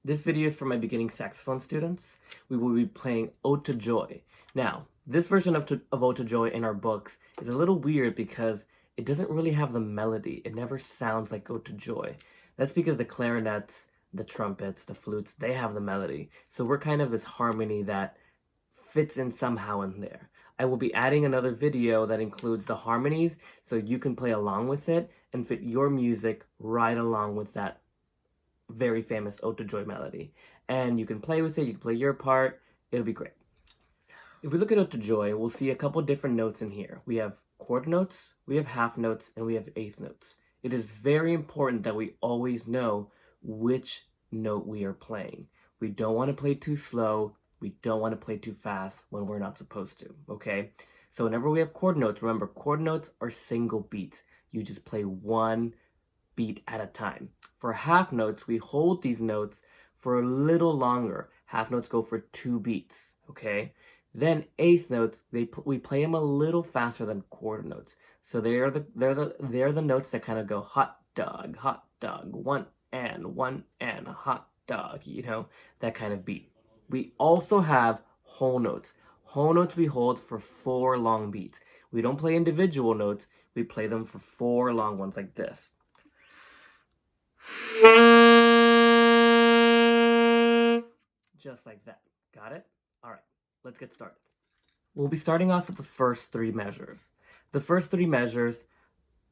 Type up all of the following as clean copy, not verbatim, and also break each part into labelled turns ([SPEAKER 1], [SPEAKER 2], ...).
[SPEAKER 1] This video is for my beginning saxophone students. We will be playing Ode to Joy. Now, this version of Ode to Joy in our books is a little weird because it doesn't really have the melody. It never sounds like Ode to Joy. That's because the clarinets, the trumpets, the flutes, they have the melody. So we're kind of this harmony that fits in somehow in there. I will be adding another video that includes the harmonies so you can play along with it and fit your music right along with that very famous Ode to Joy melody. And you can play with it, you can play your part, it'll be great. If we look at Ode to Joy, we'll see a couple different notes in here. We have quarter notes, we have half notes, and we have eighth notes. It is very important that we always know which note we are playing. We don't want to play too slow, we don't want to play too fast when we're not supposed to, okay? So whenever we have quarter notes, remember quarter notes are single beats. You just play one beat at a time. For half notes, we hold these notes for a little longer. Half notes go for 2 beats, okay? Then eighth notes, we play them a little faster than quarter notes. So they're the notes that kind of go hot dog, one and hot dog, you know, that kind of beat. We also have whole notes. Whole notes we hold for 4 long beats. We don't play individual notes, we play them for 4 long ones like this. Just like that. Got it? All right, let's get started. We'll be starting off with the first 3 measures. The first 3 measures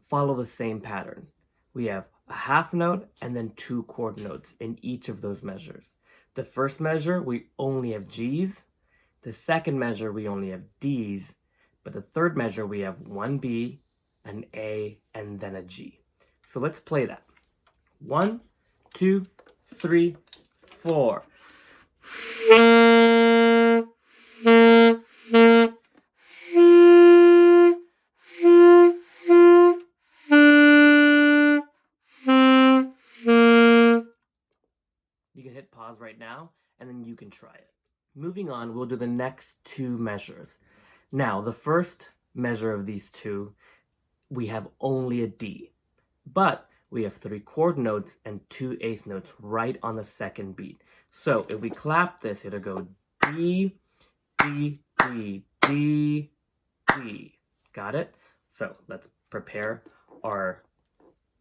[SPEAKER 1] follow the same pattern. We have a half note and then 2 quarter notes in each of those measures. The first measure, we only have G's. The second measure, we only have D's. But the third measure, we have 1 B, an A, and then a G. So let's play that. 1, 2, 3, 4. You can hit pause right now, and then you can try it. Moving on, we'll do the next 2 measures. Now, the first measure of these 2, we have only a D, but we have 3 quarter notes and 2 eighth notes right on the second beat. So if we clap this, it'll go D, D, D, D, D. Got it? So let's prepare our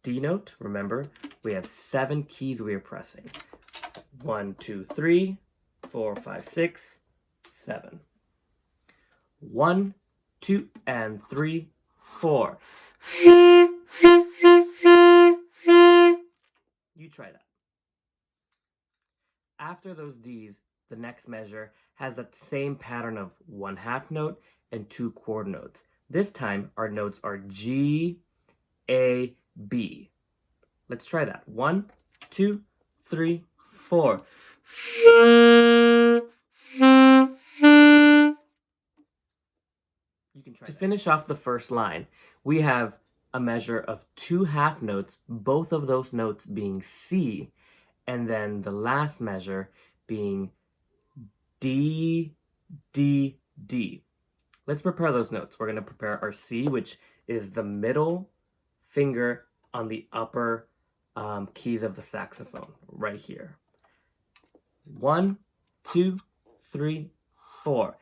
[SPEAKER 1] D note. Remember, we have 7 keys we are pressing. 1, 2, 3, 4, 5, 6, 7. 1, 2, and 3, 4. You try that. After those D's, the next measure has that same pattern of 1 half note and 2 quarter notes. This time, our notes are G, A, B. Let's try that. 1, 2, 3, 4. You can try to finish off the first line, we have a measure of 2 half notes, both of those notes being C, and then the last measure being D, D, D. Let's prepare those notes. We're going to prepare our C, which is the middle finger on the upper keys of the saxophone, right here. 1, 2, 3, 4.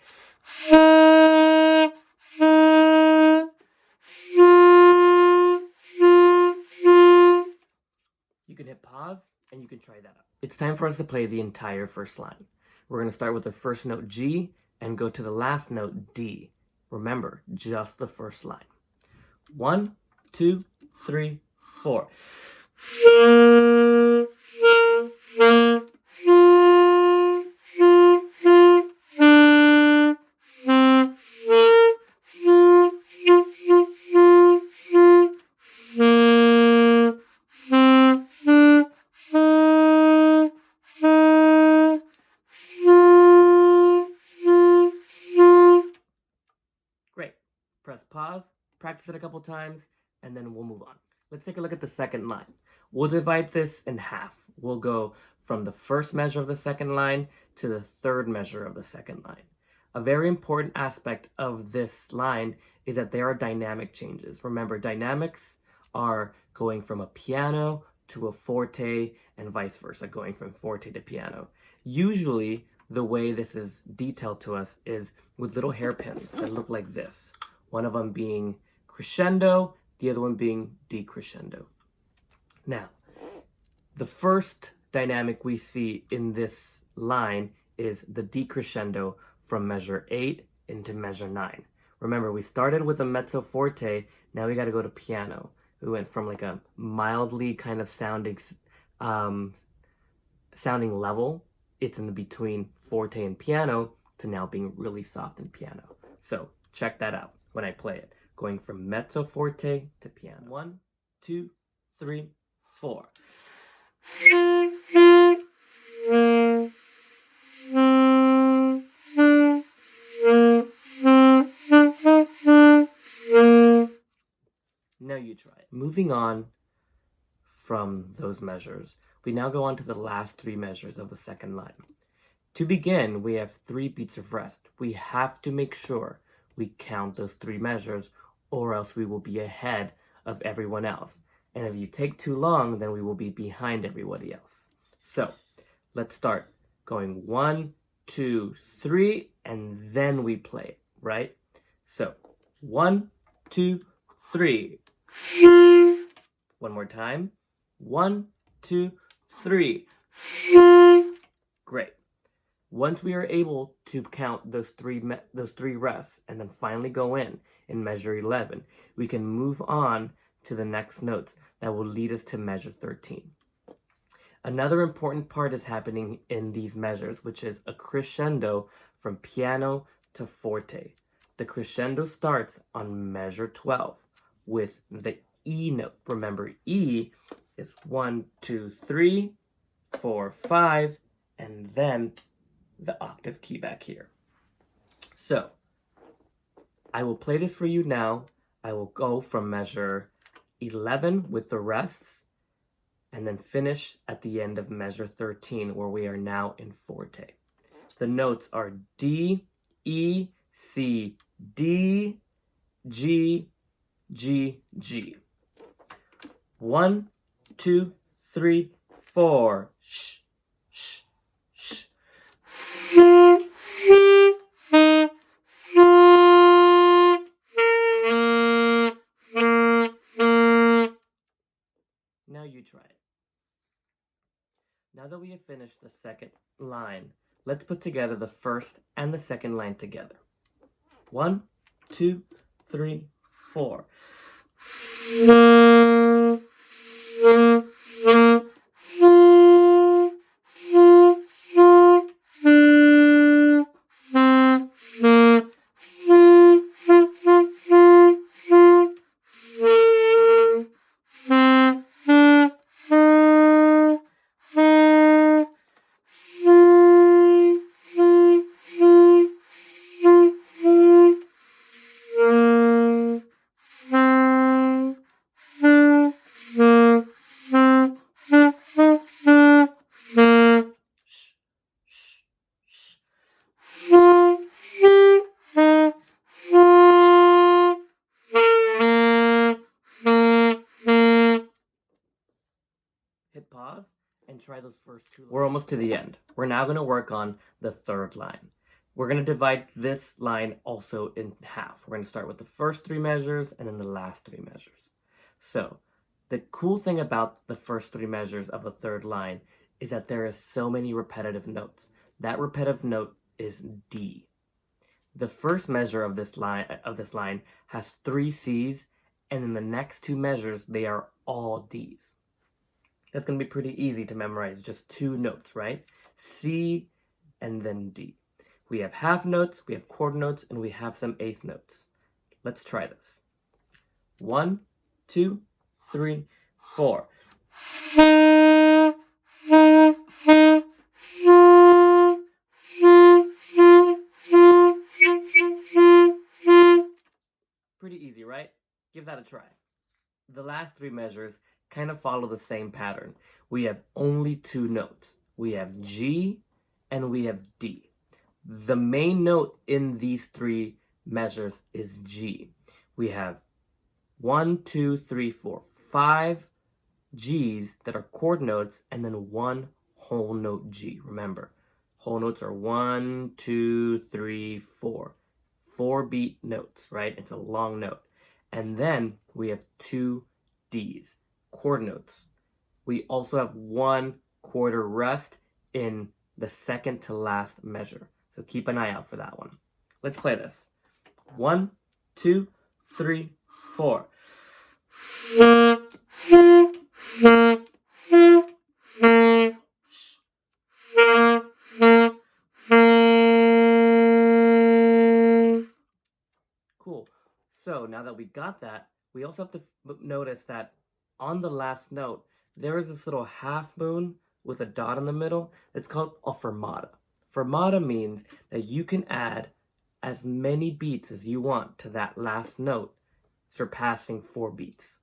[SPEAKER 1] You can hit pause and you can try that out. It's time for us to play the entire first line. We're going to start with the first note G and go to the last note D. Remember, just the first line. 1, 2, 3, 4. Great. Press pause, practice it a couple times, and then we'll move on. Let's take a look at the second line. We'll divide this in half. We'll go from the first measure of the second line to the third measure of the second line. A very important aspect of this line is that there are dynamic changes. Remember, dynamics are going from a piano to a forte and vice versa, going from forte to piano. Usually, the way this is detailed to us is with little hairpins that look like this. One of them being crescendo, the other one being decrescendo. Now, the first dynamic we see in this line is the decrescendo from measure 8 into measure 9. Remember, we started with a mezzo forte, now we got to go to piano. We went from like a mildly kind of sounding level, it's in the between forte and piano, to now being really soft in piano. So check that out when I play it, going from mezzo forte to piano. 1, 2, 3, 4. Now you try it. Moving on from those measures, we now go on to the last 3 measures of the second line. To begin, we have 3 beats of rest. We have to make sure we count those 3 measures, or else we will be ahead of everyone else. And if you take too long, then we will be behind everybody else. So let's start going 1, 2, 3, and then we play it, right? So 1, 2, 3. One more time. 1, 2, 3. Great. Once we are able to count those three rests and then finally go in measure 11, we can move on to the next notes that will lead us to measure 13. Another important part is happening in these measures, which is a crescendo from piano to forte. The crescendo starts on measure 12 with the E note. Remember, E is 1, 2, 3, 4, 5, and then the octave key back here. So, I will play this for you now. I will go from measure 11 with the rests, and then finish at the end of measure 13, where we are now in forte. The notes are D, E, C, D, G, G, G. 1, 2, 3, 4. Shh, shh, shh. Now you try it. Now that we have finished the second line, let's put together the first and the second line together. 1, 2, 3, 4. Hit pause and try those first 2 lines. We're almost to the end. We're now going to work on the third line. We're going to divide this line also in half. We're going to start with the first 3 measures and then the last 3 measures. So, the cool thing about the first 3 measures of the third line is that there is so many repetitive notes. That repetitive note is D. The first measure of this line has 3 C's, and in the next 2 measures, they are all D's. That's going to be pretty easy to memorize, just 2 notes, right? C and then D. We have half notes, we have quarter notes, and we have some eighth notes. Let's try this. 1, 2, 3, 4. Pretty easy, right? Give that a try. The last 3 measures kind of follow the same pattern. We have only 2 notes. We have G and we have D. The main note in these 3 measures is G. We have 1, 2, 3, 4, 5 Gs that are chord notes, and then one whole note G. Remember, whole notes are 1, 2, 3, 4. 4-beat notes, right? It's a long note. And then we have 2 Ds, chord notes. We also have 1 quarter rest in the second to last measure. So keep an eye out for that one. Let's play this. 1, 2, 3, 4. Cool. So now that we got that, we also have to notice that on the last note, there is this little half moon with a dot in the middle. It's called a fermata. Fermata means that you can add as many beats as you want to that last note, surpassing 4 beats.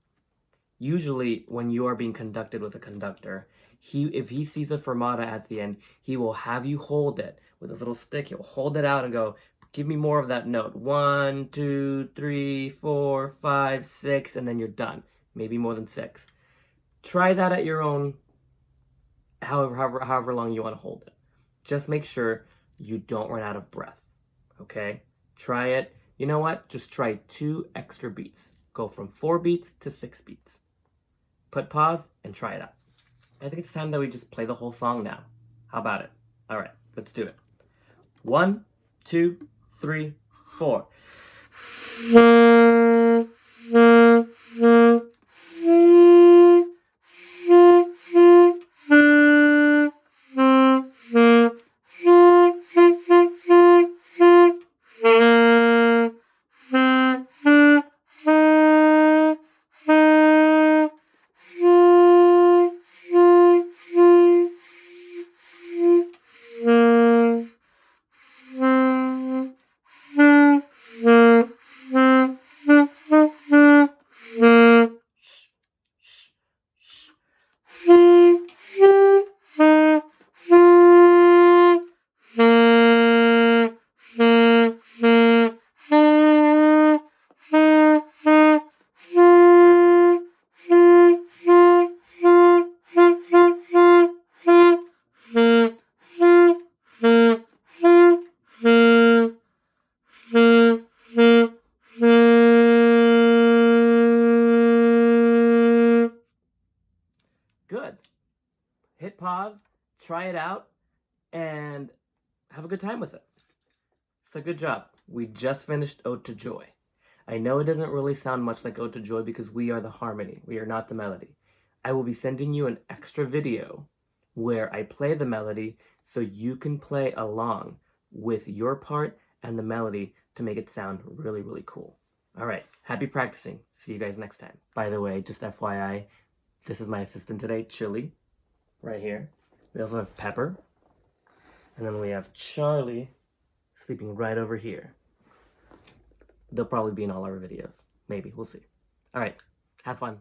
[SPEAKER 1] Usually, when you are being conducted with a conductor, if he sees a fermata at the end, he will have you hold it with a little stick. He'll hold it out and go, give me more of that note. 1, 2, 3, 4, 5, 6, and then you're done. Maybe more than 6. Try that at your own, however long you want to hold it. Just make sure you don't run out of breath. Okay? Try it. You know what? Just try 2 extra beats. Go from 4 beats to 6 beats. Put pause and try it out. I think it's time that we just play the whole song now. How about it? All right, let's do it. 1, 2, 3, 4. Good. Hit pause, try it out, and have a good time with it. So good job. We just finished Ode to Joy. I know it doesn't really sound much like Ode to Joy because we are the harmony. We are not the melody. I will be sending you an extra video where I play the melody so you can play along with your part and the melody to make it sound really, really cool. All right. Happy practicing. See you guys next time. By the way, just FYI, this is my assistant today, Chili, right here. We also have Pepper. And then we have Charlie sleeping right over here. They'll probably be in all our videos. Maybe. We'll see. All right. Have fun.